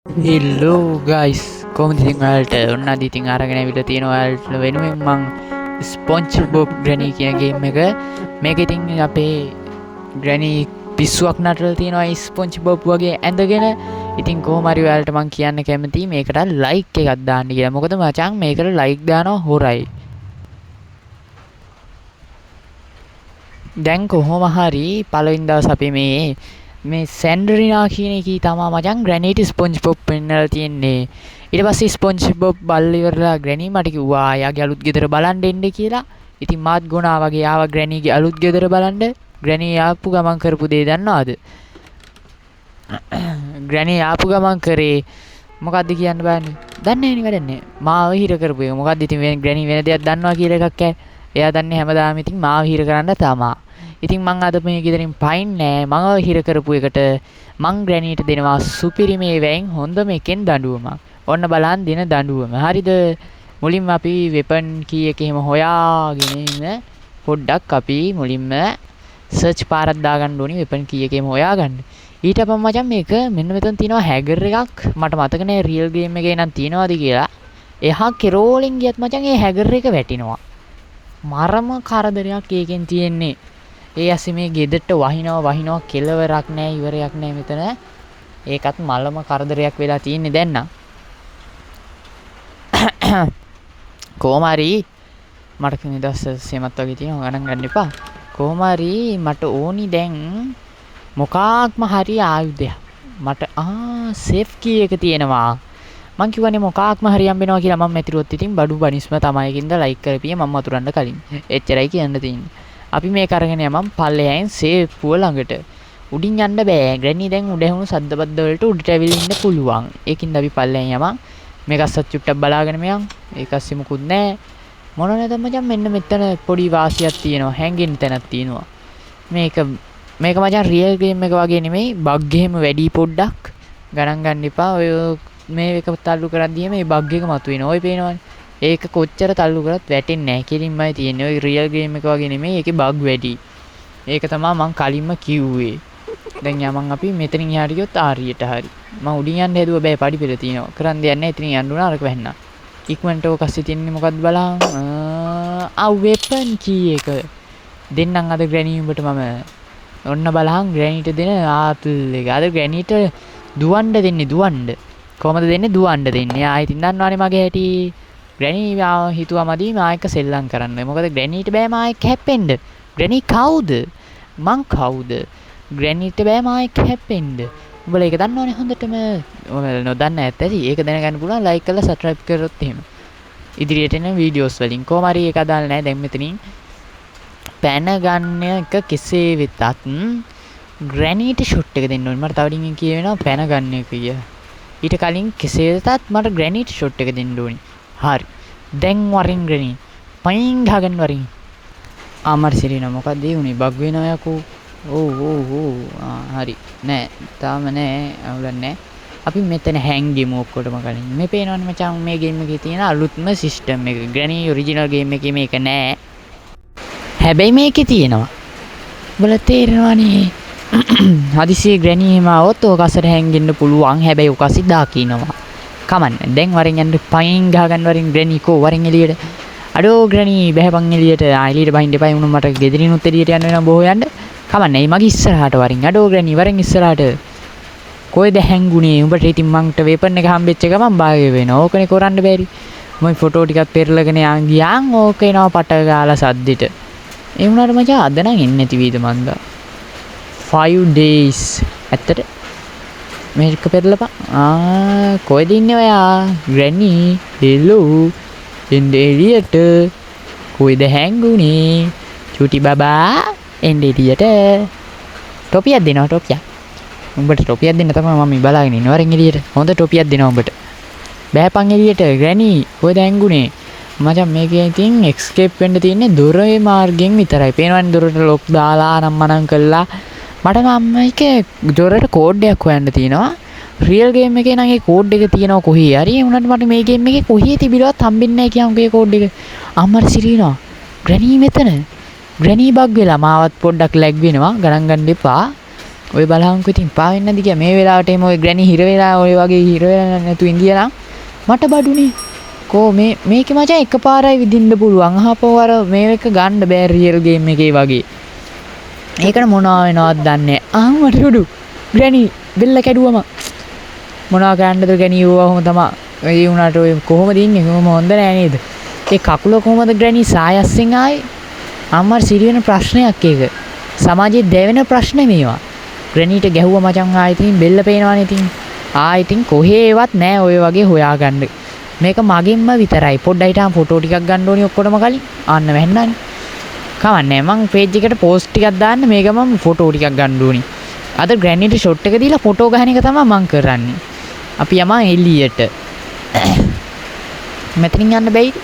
හෙල්ලෝ guys කොහොමද ඉතින් ඔයාලට ඔන්න අද ඉතින් අරගෙන ඇවිල්ලා තියෙනවා ඔයාලට වෙනුවෙන් මං ස්පොන්ජ් බොබ් ග්‍රැනි කියන ගේම් එක මේක ඉතින් අපේ ග්‍රැනි පිස්සුවක් නටලා තියෙනවා ස්පොන්ජ් බොබ් වගේ ඇඳගෙන ඉතින් කොහොම හරි ඔයාලට මං කියන්න කැමතියි මේකට ලයික් එකක් දාන්න කියලා මොකද මචං මේකට ලයික් දානවා හොරයි දැන් කොහොම හරි පළවෙනි දවස් අපි මේ සැන්ඩරිනා කියන එකී තමා මචං ග්‍රැනීට් ස්පොන්ජ් බොබ් පෙන්නලා තියෙන්නේ. ඊට පස්සේ ස්පොන්ජ් බොබ් බල්ල ඉවරලා ග්‍රැනී මට කිව්වා යාගේ අලුත් ගෙදර බලන්න එන්න කියලා. ඉතින් මාත් ගුණා වගේ ආවා ග්‍රැනීගේ අලුත් ගෙදර බලන්න. ග්‍රැනී ආපු ගමන් කරපු දේ දන්නවද? ග්‍රැනී ආපු ගමන් කරේ මොකද්ද කියන්න බෑනේ. දන්නේ නැහැ වැඩන්නේ. මාව හිර කරපු එක. මොකද්ද ඉතින් ග්‍රැනී වෙන දෙයක් දන්නවා කියලා එකක් ඈ. එයා දන්නේ හැමදාම ඉතින් මාව හිර කරන්න තමා. ඉතින් මං අද මේ ගෙදරින් පයින් නෑ මම හිර කරපු එකට මං ග්‍රැනීට දෙනවා සුපිරිමේ වැයෙන් හොඳම එකෙන් දඬුවමක්. ඔන්න බලන්න දෙන දඬුවම. හරිද? මුලින්ම අපි වෙපන් කී එක එහෙම හොයාගෙන ඉන්න පොඩ්ඩක් අපි මුලින්ම සර්ච් පාරක් දාගන්න ඕනි වෙපන් කී එක එහෙම හොයාගන්න. ඊට පස්සේ මචං මේක මෙන්න මෙතන තියෙනවා හැගර් එකක්. මට මතක නෑ රියල් ගේම් එකේ නම් තියනවාද කියලා. එහා කෙරෝලින් ගියත් මචං ඒ හැගර් එක වැටිනවා. මරම කරදරයක් ඒකෙන් තියෙන්නේ. ඒ ඇසි මේ ගෙදරට වහිනවා කෙලවරක් නෑ ඉවරයක් නෑ මෙතන. ඒකත් මලම කරදරයක් වෙලා තියෙන්නේ දැන් නම්. කොහොම හරි මට මේ දවස් සෙමත් වගේ තියෙනවා ගණන් ගන්න එපා. කොහොම හරි මට ඕනි දැන් මොකාක්ම හරි ආයුධයක්. මට සේෆ් කී එක තියෙනවා. මං කිව්වනේ මොකාක්ම හරි හම්බෙනවා කියලා මම මෙතිරුවොත් ඉතින් බඩු බනිස්ම තමයි කින්ද ලයික් කරපිය මම වතුරන්න කලින්. එච්චරයි කියන්න තියෙන්නේ. අපි මේක අරගෙන යමම් පල්ලෙයන් සේෆ්ුව ළඟට. උඩින් යන්න බෑ. ග්‍රැනි දැන් උඩ ඇහුණු සද්දබද්ද වලට උඩට ඇවිල්ලා ඉන්න පුළුවන්. ඒකින්ද අපි පල්ලෙයන් යමම්. මේක අස්සත් චුට්ටක් බලාගෙන මෙයන්. ඒක අස්සේ මුකුත් නෑ. මොන නැද මචං මෙන්න මෙතන පොඩි වාසියක් තියෙනවා. හැංගෙන්න තැනක් තියෙනවා. මේක මචං රියල් ගේම් එක වගේ නෙමෙයි. බග් එහෙම වැඩි පොඩ්ඩක් ගණන් ගන්න එපා. ඔය මේ එක තල්ලු කරද්දී මේ බග් එක මතුවෙනවා. ඔය පේනවනේ. ඒක කොච්චර තල්ලු කරත් වැටෙන්නේ නැහැ. කෙලින්මයි තියෙන්නේ. ඔය රියල් ගේම් එක වගේ නෙමෙයි. ඒකේ බග් වැඩි. ඒක තමයි මං කලින්ම කිව්වේ. දැන් යමන් අපි මෙතනින් එහාට ගියොත් ආරියට හරි. මං උඩින් යන්න හැදුවා බෑ පඩි පෙළ තියෙනවා. කරන් දෙයක් නැහැ. එතනින් යන්න උනා අරක වැහෙන්න. ඉක්මනට ඕක අස්සේ තියන්නේ මොකද්ද බලන්න. වෙපන් කී එක. දෙන්නම් අද ග්‍රැනි උඹට මම ඔන්න බලහන් ග්‍රැනිට දෙන ආපල් එක. අද ග්‍රැනිට දුවන්න දෙන්නේ දුවන්න. කොහමද දෙන්නේ දුවන්න දෙන්නේ. ආයෙත් දන්නවනේ මගේ හැටි. ග්‍රැනි හිතුවා මදි මා එක්ක සෙල්ලම් කරන්න. මොකද ග්‍රැනිට බෑ මා එක්ක හැප්පෙන්න. ග්‍රැනි කවුද? මං කවුද? ග්‍රැනිට බෑ මා එක්ක හැප්පෙන්න. උඹලා ඒක දන්නවනේ හොඳටම. ඔයාලා නොදන්න ඇත්තටි. ඒක දැනගන්න පුළුවන් ලයික් කරලා සබ්ස්ක්‍රයිබ් කරොත් එහෙම. ඉදිරියට එන වීඩියෝස් වලින් කොහොම හරි ඒක අදාළ නැහැ. දැන් මෙතනින් පැන ගන්න එක කෙසේ වෙතත් ග්‍රැනිට ෂොට් එක දෙන්න ඕනේ. මට තව ඩිංගින් කියවෙනවා පැන ගන්න එක කිය. ඊට කලින් කෙසේ වෙතත් මට ග්‍රැනිට ෂොට් එක දෙන්න ඕනේ. හරි. දැන් වරින් ග්‍රැනි. පයින් ගහගන්න වරින්. මට සිරින මොකක්ද ඒ උනේ බග් වෙනවා යකෝ. ඔව්. හරි. නෑ. තාම නෑ. අවුලක් නෑ. අපි මෙතන හැංගෙමු ඔක්කොටම කලින්. මේ පේනවනේ මචං මේ ගේම් එකේ තියෙන අලුත්ම සිස්ටම් එක. ග්‍රැනි ඔරිජිනල් ගේම් එකේ මේක නෑ. හැබැයි මේකේ තියෙනවා. උඹලා තේරෙනවනේ. හදිසියේ ග්‍රැනි එහෙම આવොත් ඕක අසර හැංගෙන්න පුළුවන්. හැබැයි ඕක අසිදා කියනවා. කමන්න. දැන් වරින් යන්න පයින් ගහ ගන්න වරින් ග්‍රැනි කෝ වරින් එළියට. අඩෝ ග්‍රැනි බහැපන් එළියට. එළියට බහින්න එපා වුණා මට ගෙදරිනුත් එළියට යන්න වෙනවා බොහෝ යන්න. කමන්නේ මගේ ඉස්සරහට වරින්. අඩෝ ග්‍රැනි වරින් ඉස්සරහට. කොහෙද හැංගුනේ? උඹට ඉතින් මන්ට වේපන් එක හම්බෙච්ච ගමන් බාගේ වෙනවා. ඕකනේ කරන්න බැරි. මම ෆොටෝ ටිකක් පෙරලගෙන යන් ගියාන් ඕක එනවා පට ගාලා සද්දෙට. ඒ වුණාට මචං අද නම් එන්නේ නැති වීද මන්දා. 5 days. ඇත්තට මේක පෙරලපන්. කොහෙද ඉන්නේ ඔයා? ග්‍රැනි. හෙලෝ. එන්නේ එළියට. කොහෙද හැංගුනේ? චුටි බබා. එන්නේ එළියට. ටොපියක් දෙනවා ටොපියක්. උඹට ටොපියක් දෙන්න තමයි මම බලාගෙන ඉන්නේ. වරින් එළියට. හොඳ ටොපියක් දෙනවා උඹට. බෑපන් එළියට. ග්‍රැනි. කොහෙද හැංගුනේ? මචං මේකේ ඉතින් එස්කේප් වෙන්න තියෙන්නේ දොරේ මාර්ගෙන් විතරයි. පේනවනේ දොරට ලොක් දාලා නම්මනම් කළා. මට මම එකේ දොරට කෝඩ් එකක් හොයන්න තියෙනවා. රියල් ගේම් එකේ නම් ඒ කෝඩ් එක තියෙනවා කොහේ හරි. ඒ වුණාට මට මේ ගේම් එකේ කොහේ තිබිලවත් හම්බෙන්නේ නැහැ කියන්කෝ ඒ කෝඩ් එක. අම්මර සිරිනවා. ග්‍රැනි මෙතන. ග්‍රැනි බග් වෙලා මාවත් පොඩ්ඩක් ලැග් වෙනවා. ගණන් ගන්න එපා. ඔය බලහන්කෝ ඉතින් පාවෙන්නේ නැද්ද කියලා මේ වෙලාවට එම ඔය ග්‍රැනි හිර වෙලා ඔය වගේ හිර වෙලා නැතු ඉඳියා නම් මට බඩුනේ. කෝ මේකේ මචං එකපාරයි විදින්න පුළුවන්. අහපුව අර මේක ගන්න බෑ රියල් ගේම් එකේ වගේ. ඒකට මොනවා වෙනවද දන්නේ නැහැ. මට උඩු ග්‍රැනි බෙල්ල කැඩුවම මොනවා ගන්නද ග්‍රැනි ඕවම තමයි. ඒ උනාට ඔය කොහොමද ඉන්නේ? කොහොම හොඳ නෑ නේද? ඒ කකුල කොහොමද ග්‍රැනි සායස්සෙන් ආවේ? අම්මර සිරියන ප්‍රශ්නයක් ඒක. සමාජයේ දැවෙන ප්‍රශ්න මේවා. ග්‍රැනිට ගැහුවා මචං ආයෙත් ඉතින් බෙල්ල පේනවනේ ඉතින්. ඉතින් කොහේවත් නෑ ඔය වගේ හොයාගන්න. මේක මගෙන්ම විතරයි. පොඩ්ඩයි තාම ෆොටෝ ටිකක් ගන්න ඕනි ඔක්කොටම කලින්. ආන්න වැහෙන්නනේ. කවන්නේ මං පේජ් එකට පෝස්ට් ටිකක් දාන්න මේක මම ෆොටෝ ටිකක් ගන්න ඕනි. අද ග්‍රැනිට ෂොට් එක දීලා ෆොටෝ ගහන එක තමයි මං කරන්නේ. අපි යමා එළියට. මෙතනින් යන්න බැයිද?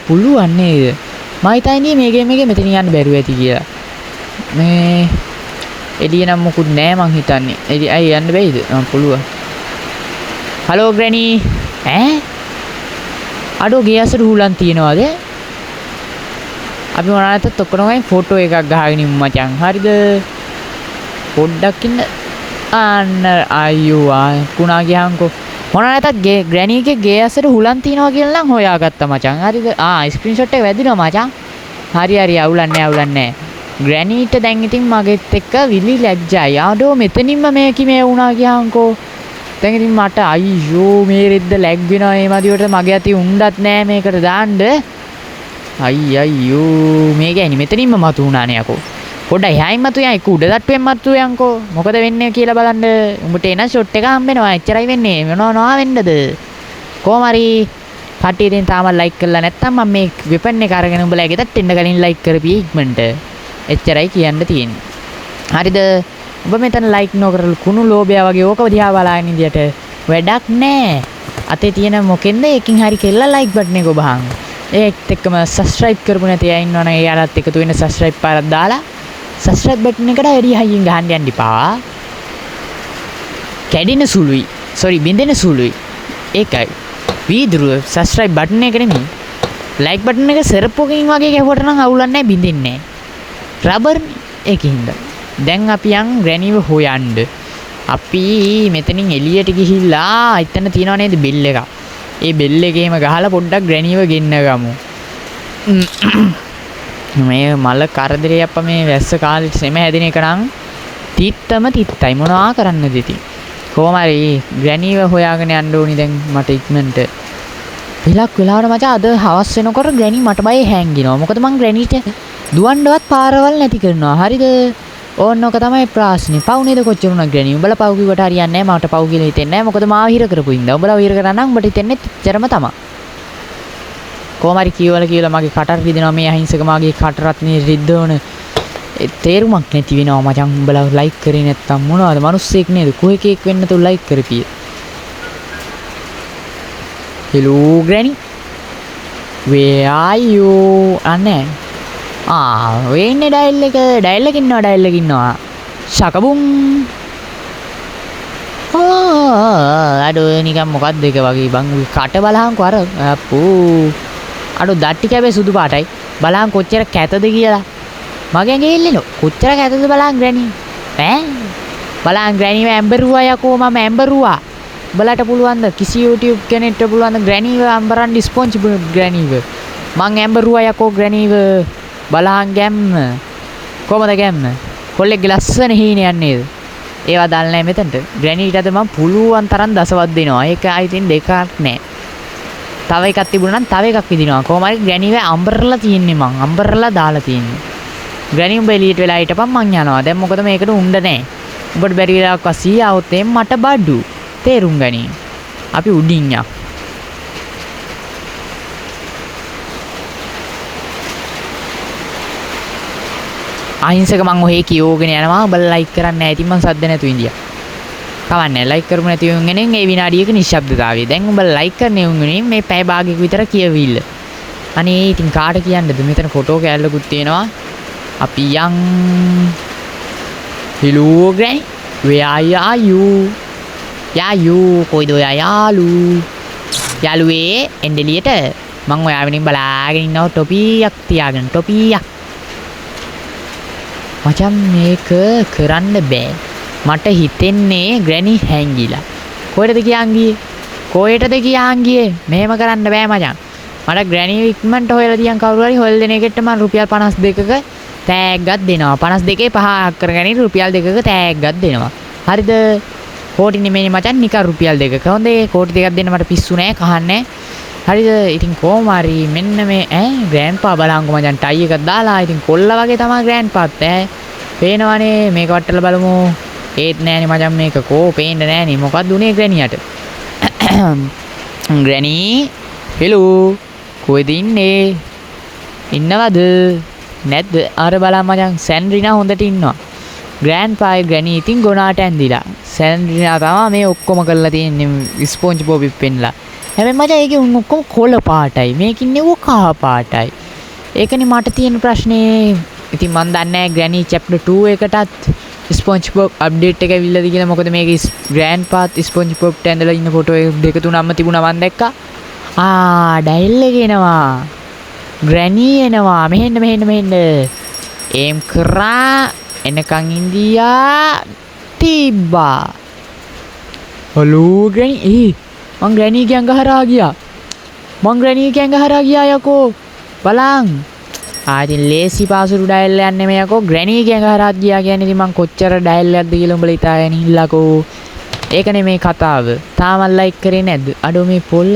පුළුවන් නේද? මම හිතන්නේ මේ ගේම් එකේ මෙතනින් යන්න බැරුව ඇති කියලා. මේ එළිය නම් මොකුත් නෑ මං හිතන්නේ. ඇයි යන්න බැයිද? පුළුවන්. හලෝ ග්‍රැනි. අඩෝ ගේ අසට හුලන් තියනවාද? අපි මොනවාටත් ඔක්කොමයි ෆොටෝ එකක් ගහගෙන ඉමු මචං. හරිද? පොඩ්ඩක් ඉන්න. අන්න අයියෝ කුණා ගියන්කෝ. මොනවාටත් ග්‍රැනිගේ ගේ අසට හුලන් තියනවා කියලා නම් හොයාගත්තා මචං. හරිද? ස්ක්‍රීන්ෂොට් එක වැදිනවා මචං. හරි අවුලන්නේ. ග්‍රැනිට දැන් ඉතින් මගෙත් එක්ක විලි ලැජ්ජයි. ආඩෝ මෙතනින්ම මේ කිමේ වුණා කියහන්කෝ. දැන් ඉතින් මට අයියෝ මේ රෙද්ද ලැග් වෙනවා මේ මදිවට මගේ අතේ උණ්ඩත් නෑ මේකට දාන්න. අයියෝ මේ ගෑණි මෙතනින්ම මතු වුණානේ යකෝ. පොඩ්ඩයි එහායින් මතු යන් එක උඩ තට්ටුවෙන් මතු යන්කෝ. මොකද වෙන්නේ කියලා බලන්න. උඹට එන ෂොට් එක හම්බෙනවා. එච්චරයි වෙන්නේ. මොනවා වෙන්නද? කොහොම හරි කට්ටිය ඉතින් තාම ලයික් කරලා නැත්තම් මම මේ වෙපන් එක අරගෙන උඹලා ගෙදරට එන්න කලින් ලයික් කරපිය ඉක්මනට. එච්චරයි කියන්න තියෙන්නේ. හරිද? ඔබ මෙතන ලයික් නොකරලු කුණු ලෝභය වගේ ඕක දිහා බලාගෙන ඉඳියට වැඩක් නෑ. අතේ තියෙන මොකෙන්ද එකකින් හරි කෙල්ල ලයික් බටන් එක ඔබහන්. ඒත් එක්කම සබ්ස්ක්‍රයිබ් කරපු නැති අය ඉන්නවනම් එයාලත් එකතු වෙන්න සබ්ස්ක්‍රයිබ් පාරක් දාලා සබ්ස්ක්‍රයිබ් බටන් එකට වැඩි හයියෙන් ගහන්න යන්න එපා. කැඩෙන සුළුයි. බින්දෙන සුළුයි. ඒකයි. වීදුරුව සබ්ස්ක්‍රයිබ් බටන් එක නෙමෙයි. ලයික් බටන් එක සෙරප්පුවකින් වගේ ගැහුවට නම් අවුලක් නැහැ බින්දෙන්නේ නැහැ. රබර් ඒකින්ද. දැන් අපි යන් ග්‍රැනිව හොයන්න. අපි මෙතනින් එළියට ගිහිල්ලා එතන තියනවා නේද බෙල් එක. ඒ බෙල් එකේම ගහලා පොඩ්ඩක් ග්‍රැනිව ගෙන්න ගමු. මේ මල කරදරේ අප්පා මේ වැස්ස කාලේ සෙම හැදෙන එක නම් තිත්තයි මොනවා කරන්නද ඉතින්. කොහොම හරි ග්‍රැනිව හොයාගෙන යන්න ඕනි දැන් මට ඉක්මනට. විලක් වෙලාවට මචං අද හවස් වෙනකොට ග්‍රැනි මට බය හැංගිනවා. මොකද මං ග්‍රැනිට දුවන්නවත් පාරවල් නැති කරනවා. හරිද? ඕන්නක තමයි ප්‍රශ්නේ. පව් නේද කොච්චර උනා ග්‍රැනි. උඹලා පව් කිව්වට හරියන්නේ නැහැ. මට පව් කියලා හිතෙන්නේ නැහැ. මොකද මාව හිර කරපු ඉඳා. උඹලා හිර කරා නම් උඹට හිතෙන්නේ එච්චරම තමයි. කොහොම හරි කියලා මගේ කටට රිදෙනවා මේ අහිංසක මාගේ කට රත්නේ රිද්දවන තේරුමක් නැති වෙනවා මචං. උඹලා ලයික් කරේ නැත්තම් මොනවද? මිනිස්සෙක් නේද? කොහේකෙක් වෙන්න තු ලයික් කරපිය. Hello granny. where are you? අනේ වෙන්නේ ඩයල් එක ඉන්නවා. ශකබුම්. අඩෝ නිකන් මොකක්ද ඒක වගේ බං කට බලහන්කෝ අර අප්පෝ. අඩෝ දට්ටි කැබේ සුදු පාටයි. බලහන් කොච්චර කැතද කියලා. මගේ ඇඟේ එල්ලෙනෝ. කොච්චර කැතද බලහන් ග්‍රැනි. බලහන් ග්‍රැනිව ඇම්බරුවා යකෝ මම ඇම්බරුවා. බලට පුළුවන් ද කිසි YouTube කෙනෙක්ට පුළුවන් ද ග්‍රැනිව අම්බරන් රිස්පොන්සිබල් ග්‍රැනිව. මං ඇම්බරුවා යකෝ ග්‍රැනිව. බලහන් ගැම්ම. කොහමද ගැම්ම? කොල්ලෙක්ගේ ලස්සන හීනයක් නේද? ඒවා දාලා නැහැ මෙතනට. ග්‍රැනිට අද මම පුළුවන් තරම් දසවත් දෙනවා. ඒක ආයිතින් දෙකක් නෑ. තව එකක් තිබුණා නම් තව එකක් විදිනවා. කොහොම හරි ග්‍රැනිව අම්බරලා තියෙන්නේ මං. අම්බරලා දාලා තියෙන්නේ. ග්‍රැනි උඹ එළියට වෙලා හිටපන් මං යනවා. දැන් මොකද මේකට උණ්ඩ නැහැ. උඹට බැරි වෙලාවක් වසී આવොත් මට බඩු. තේරුම් ගනි. අපි උඩින් යක්. අහිංසක මං ඔහේ කියෝගෙන යනවා. ඔබලා ලයික් කරන්නේ නැහැ. ඉතින් මං සද්ද නැතු ඉන්දියා. කවන්නේ ලයික් කරමු නැති වුන් ඒ විනාඩියක නිශ්ශබ්දතාවය. දැන් උඹලා ලයික් කරන්නේ වුන් මේ පැය භාගයක විතර කියවිල්ල. අනේ ඉතින් කාට කියන්නද? මෙතන ෆොටෝ කෑල්ලකුත් තියෙනවා. අපි යන් hello granny where are you? යායෝ කොයිද ඔයා යාළුවේ එන්න එළියට. මං ඔයා වෙනින් බලාගෙන ඉන්නවා ටොපියක් තියාගෙන. ටොපියක් මචං මේක කරන්න බෑ. මට හිතෙන්නේ ග්‍රැනි හැංගිලා. කොහෙටද කියන් ගියේ? කොහෙටද කියන් ගියේ? මෙහෙම කරන්න බෑ මචං. මට ග්‍රැනි ඉක්මනට හොයලා තියන් කවුරු හරි හොයලා දෙන එකට මම රුපියල් 52ක තෑග්ගක් දෙනවා. 52 පහක් කරගෙන රුපියල් 2ක තෑග්ගක් දෙනවා. හරිද? කෝටි නෙමෙයි මචං නිකන් රුපියල් 2ක. හොඳේ කෝටි 2ක් දෙන්න මට පිස්සු නෑ කහන්නේ. හරිද? ඉතින් කොහොම හරි මෙන්න මේ ග්‍රෑන්ඩ්පා බලංගු මචං ටයි එකක් දාලා ඉතින් කොල්ල වගේ තමයි ග්‍රෑන්ඩ්පාත් පේනවනේ මේක වට්ටලා බලමු. ඒත් නෑනේ මචං මේක කෝ පේන්න නෑනේ. මොකක්ද උනේ ග්‍රැනියට? ග්‍රැනි හෙලෝ කොහෙද ඉන්නේ? ඉන්නවද? නැද්ද? අර බලන්න මචං සැන්ඩ්‍රිනා හොඳට ඉන්නවා. ග්‍රෑන්ඩ්පායි ග්‍රැනි ඉතින් ගොනාට ඇඳිලා. සැන්ඩ්‍රිනා තමයි මේ ඔක්කොම කරලා තියෙන්නේ ස්පොන්ජ් බොබ් පෙන්නලා. හැබැයි මචං ඒකේ උන් ඔක්කොම කොළ පාටයි. මේකින් නෙව කහ පාටයි. ඒකනේ මට තියෙන ප්‍රශ්නේ. ඉතින් මන් දන්නේ නැහැ ග්‍රැනි chapter 2 එකටත් SpongeBob අප්ඩේට් එක ඇවිල්ලාද කියලා. මොකද මේකේ ග්‍රෑන්ඩ්පාත් SpongeBob ඇඳලා ඉන්න ෆොටෝ දෙක තුනක්ම තිබුණා මන් දැක්කා. ඩයිල් එක එනවා. ග්‍රැනි එනවා. මෙහෙන්න. එම් කරා එනකන් ඉන්දියා තිබ්බා. හලෝ ග්‍රැනි මං ග්‍රැනීගේ ඇඟ හරහා ගියා. යකෝ. බලං. ඉතින් ලේසි පාසුරු ඩයල් යන්නේ මේ යකෝ ග්‍රැනීගේ ඇඟ හරහා ගියා කියන්නේ ඉතින් මං කොච්චර ඩයල් එකක්ද කියලා උඹලා හිතාගෙන ඉන්නලකෝ. ඒකනේ මේ කතාව. තාම ලයික් කරේ නැද්ද? අඩෝ මේ පොල්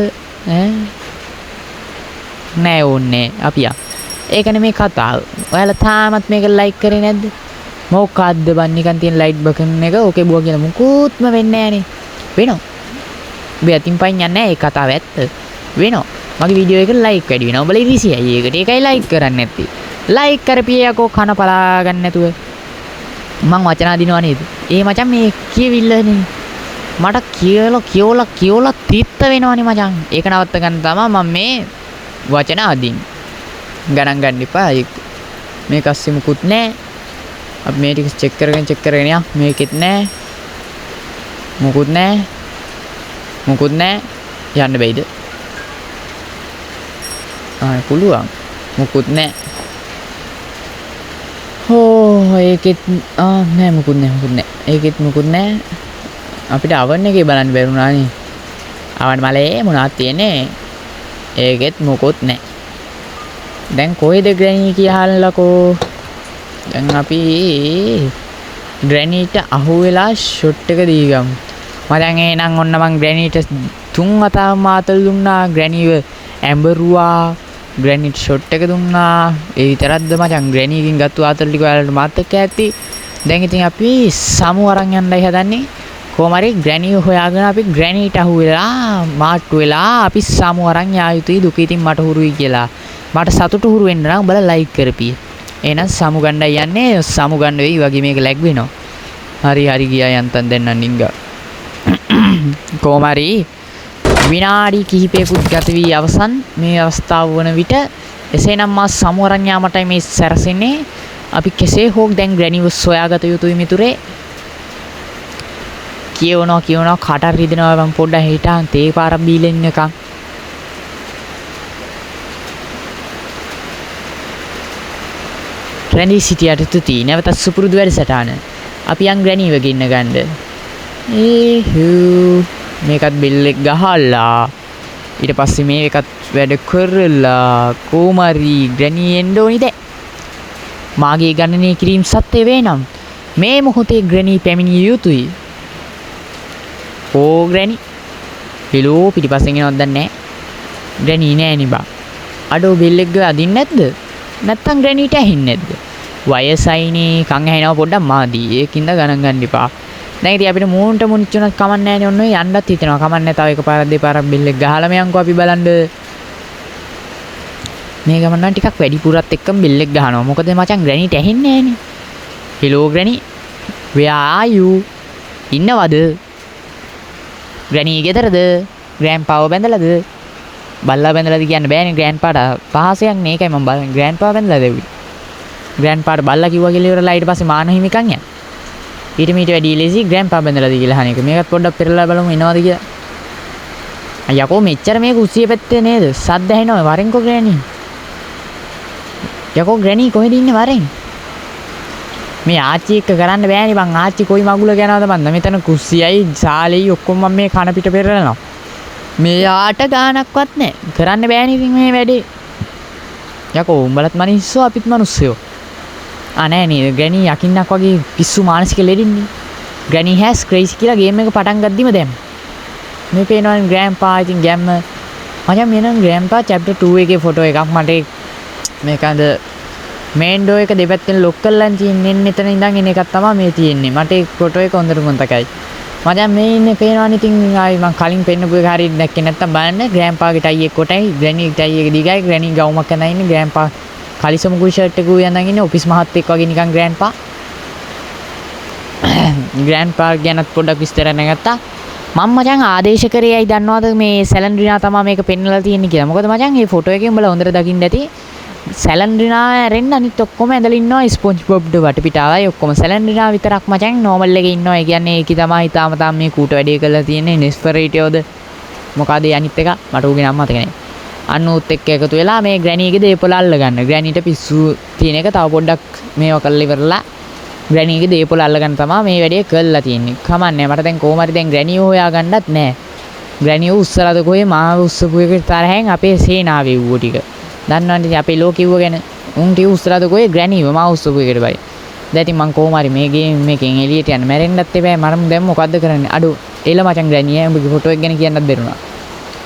නෑ ඕන්නේ අපි ඒකනේ මේ කතාව. ඔයාලා තාමත් මේක ලයික් කරේ නැද්ද? මොකක්ද බන් නිකන් තියෙන ලයිට් බකන් එක ඕකේ බුවා කියලා මුකුත්ම වෙන්නේ නෑනේ. වෙනව. ඔබ අතින් පයින් යන්නේ නැහැ. ඒ කතාව ඇත්ත. වෙනවා. මගේ වීඩියෝ එකට ලයික් වැඩි වෙනවා. ඔබලා ඉරිසියයි ඒකට. ඒකයි ලයික් කරන්නේ නැත්තේ. ලයික් කරපියකෝ කන පලා ගන්න නැතුව. මං වචන අදිනවා නේද? ඒ මචං මේ කියවිල්ලනේ. මට කියෝලා තිත්ත වෙනවනේ මචං. ඒක නවත්ත ගන්න තමයි මම මේ වචන අදින්නේ. ගණන් ගන්න එපා. මේක අස්සේ මුකුත් නැහැ. අපි මේ ටික චෙක් කරගෙන යන්න. මේකෙත් නැහැ. මුකුත් නැහැ. යන්න බැයිද? පුළුවන්. මුකුත් නැහැ. ඒකෙත් නෑ මුකුත් නැහැ. ඒකෙත් මුකුත් නැහැ. අපිට අවන් එකේ බලන්න බැරුණානේ. අවන් මලේ මොනවද තියෙන්නේ? ඒකෙත් මුකුත් නැහැ. දැන් කොහෙද ග්‍රැනි කියහල්ලකෝ? දැන් අපි ග්‍රැනිට අහුවෙලා ෂොට් එක දීගමු. මචං එහෙනම් ඔන්න මං ග්‍රැනිට 3 වතාවක් මාතල් දුන්නා. ග්‍රැනිව ඇඹරුවා. ග්‍රැනිට ෂොට් එක දුන්නා. ඒ විතරක්ද මචං ග්‍රැනිකින් ගත්තු ආතල් ටික ඔයාලට මතක ඇති. දැන් ඉතින් අපි සමු අරන් යන්නයි හදන්නේ. කොහොම හරි ග්‍රැනිව හොයාගෙන අපි ග්‍රැනිට අහුවෙලා මාට්ටු වෙලා අපි සමු අරන් යා යුතුයි. දුක ඉතින් මට හුරුයි කියලා. මට සතුටු හුරු වෙන්න නම් බලලා ලයික් කරපිය. එහෙනම් සමු ගණ්ඩයි යන්නේ. සමු ගන්න වෙයි වගේ මේක ලැග් වෙනවා. හරි ගියා යන්තම් දැන් නම් නිංගා. කොහොම හරි විනාඩි කිහිපයකුත් ගත වී අවසන් මේ අවස්ථාව වන විට එසේනම් මා සමු අරන් යාමටයි මේ සැරසෙන්නේ. අපි කෙසේ හෝ දැන් ග්‍රැනිව සොයාගත යුතුයි මිතුරේ. කියවනවා කාට හරි රිදෙනවා මම පොඩ්ඩක් හිටන් තේ පාරක් බීලා ඉන්නකම්. රැඳී සිටියට තුති නැවත සුපුරුදු වැඩසටහන. අපි යන් ග්‍රැනිව ගෙන්න ගන්න. මේකත් බෙල් එක ගහලා ඊට පස්සේ මේකත් වැඩ කරලා කොමාරි ග්‍රැනි එන්න ඕනි දැන්. මාගේ ගණනය කිරීම සත්‍ය වේනම් මේ මොහොතේ ග්‍රැනි පැමිණිය යුතුයි. ග්‍රැනි හෙලෝ පිටිපස්සෙන් එනවද දන්නේ නැහැ. ග්‍රැනි නෑ නේ බා. අඩෝ බෙල් එක අදින්න නැද්ද? නැත්තම් ග්‍රැනිට ඇහින්නේ නැද්ද? වයසයිනේ කන් ඇහෙනවා පොඩ්ඩක් මාදී. ඒකින්ද ගණන් ගන්න එපා. දැන් ඉතින් අපිට මූණට මුනිච්චුණත් කමක් නැහැ නේ. ඔන්න ඔය යන්නත් හිතෙනවා. කමක් නැහැ. තව එකපාරක් දෙපාරක් බෙල් එක ගහලා මෙයන්කෝ අපි බලන්න. මේ ගමන් නම් ටිකක් වැඩිපුරත් එක්කම බෙල් එක ගහනවා. මොකද මචං ග්‍රැනිට ඇහෙන්නේ නැහනේ. Hello granny. where are you? ඉන්නවද? ග්‍රැනි ගෙදරද? ග්‍රෑන්ඩ්පාව බැඳලාද? බල්ලා බැඳලාද කියන්න බෑනේ ග්‍රෑන්ඩ්පාට. පහසයක් නේ. ඒකයි මම බලන්නේ ග්‍රෑන්ඩ්පාව බැඳලාද එවි. ග්‍රෑන්ඩ්පාට බල්ලා කිව්වා කියලා ඉවරලා ඊට පස්සේ මාන හිමිකම් යන. ඊට වැඩි ලේසි ග්‍රෑන්ඩ්පා බැඳලාද කියලා අහන එක. මේකත් පොඩ්ඩක් පෙරලා බලමු එනවද කියලා. යකෝ මෙච්චර මේක උස්සිය පැත්තේ නේද? සද්ද ඇහෙනවා වරෙන්කෝ ග්‍රෑනි. යකෝ ග්‍රෑනි කොහෙද ඉන්නේ වරෙන්? මේ ආච්චි එක්ක කරන්න බෑනේ බං. ආච්චි කොයි මගුල යනවද බං? මෙතන කුස්සියයි සාලෙයි ඔක්කොම මම මේ කන පිට පෙරලනවා. මේ ආට ගානක්වත් නැහැ. කරන්න බෑනේ ඉතින් මේ වැඩේ. යකෝ උඹලත් මිනිස්සු අපිත් මිනිස්සුයෝ. නෑ නේද ග්‍රැනි යකින්නක් වගේ පිස්සු මානසික ලෙඩින්නේ. ග්‍රැනි has crazy කියලා ගේම් එක පටන් ගද්දිම දැම්ම. මේ පේනවනේ ග්‍රෑන්පා ඉතින් ගැම්ම. මචං මෙන්න ග්‍රෑන්පා chapter 2 එකේ ෆොටෝ එකක් මට මේකද මේන් ඩෝ එක දෙපැත්තෙන් ලොක් කරලා තියෙන්නේ මෙතන ඉඳන් එන එකක් තමයි මේ තියෙන්නේ. මට ඒ ෆොටෝ එක හොඳට මොන්තකයි. මචං මේ ඉන්නේ පේනවනේ ඉතින් ආයි මං කලින් පෙන්නපු එක හරියට දැක්කේ නැත්තම් බලන්න ග්‍රෑන්පාගේ ටයි එක කොටයි ග්‍රැනි ටයි එක දිගයි ග්‍රැනි ගවුමක් කරලා ඉන්නේ ග්‍රෑන්පා කලිසමුකුයි ෂර්ට් එක උයන් ඉන්නේ ඔෆිස් මහත්තයෙක් වගේ නිකන් ග්‍රෑන්පා. ග්‍රෑන්පා ගැනත් පොඩ්ඩක් විස්තර නැගත්තා. මම මචං ආදේශ කරේයි දන්නවද මේ සැලන්ඩ්‍රිනා තමයි මේක පෙන්නලා තියෙන්නේ කියලා. මොකද මචං මේ ෆොටෝ එකේ උඹලා හොඳට දකින්න ඇති. සැලන්ඩ්‍රිනා ඇරෙන්න අනිත් ඔක්කොම ඇඳලා ඉන්නවා ස්පොන්ජ් බොබ්ඩ වටපිටාවයි ඔක්කොම. සැලන්ඩ්‍රිනා විතරක් මචං නෝමල් එකේ ඉන්නවා. ඒ කියන්නේ ඒකි තමයි තාම මේ කූට වැඩේ කරලා තියෙන්නේ. නෙස්පරේටියෝද මොකද අනිත් එක මට උගේ නම මතක නැහැ. අන්න උත් එක්ක එකතු වෙලා මේ ග්‍රැනීගේ දේපොළ අල්ල ගන්න. ග්‍රැනීට පිස්සු තියෙන එක තව පොඩ්ඩක් මේව කරලා ඉවරලා ග්‍රැනීගේ දේපොළ අල්ල ගන්න තමයි මේ වැඩේ කරලා තියෙන්නේ. කමන්නේ මට දැන් කොහොම හරි දැන් ග්‍රැනී හොයා ගන්නත් නැහැ. ග්‍රැනී උස්සලාද කොහේ මාව උස්සපු එක තරහෙන් අපේ සේනාවේ වුව ටික. දන්නවනේ අපේ ලෝකෙව්ව ගැන උන් ටික උස්සලාද කොහේ ග්‍රැනීව මාව උස්සපු එකට බයි. දැන් ඉතින් මං කොහොම හරි මේ ගේම් මේකෙන් එළියට යන්න මැරෙන්නත් එපා. මම දැන් මොකද්ද කරන්නේ? අඩෝ එල මචං ග්‍රැනී උඹගේ ෆොටෝ එක ගැන කියන්නත් බැරුණා.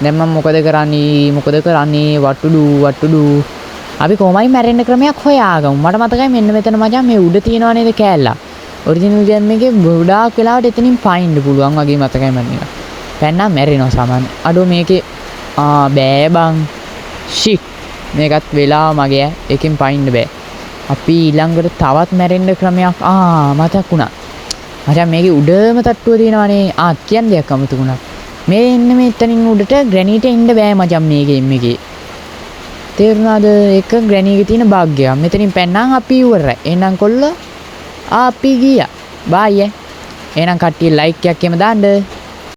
දැන් මම මොකද කරන්නේ වට්ටුඩු අපි කොහොමයි මැරෙන්න ක්‍රමයක් හොයාගමු. මට මතකයි මෙන්න මෙතන මචං මේ උඩ තියනවා නේද කෑල්ල. ඔරිජිනල් ගේම් එකේ ගොඩාක් වෙලාවට එතනින් පයින්න පුළුවන් වගේ මතකයි මම නිකන්. පැන්නා මැරෙනවා සාමාන්‍ය. අඩෝ මේකේ බෑ බං. ෂිට්. මේකත් වෙලා මගේ එකකින් පයින්න බෑ. අපි ඊළඟට තවත් මැරෙන්න ක්‍රමයක් මතක් වුණා. මචං මේකේ උඩම තට්ටුව තියෙනවානේ. කියන්න දෙයක් අමතකුණා. මේ එන්න මෙතනින් උඩට ග්‍රැනීට එන්න බෑ මචං මේ ගේම් එකේ. තේරුණාද? ඒක ග්‍රැනීගේ තියෙන භාග්‍යයක්. මෙතනින් පැන්නම් අපි ඉවරයි. එහෙනම් කොල්ලෝ අපි ගියා. බයි. එහෙනම් කට්ටිය ලයික් එකක් එම දාන්න.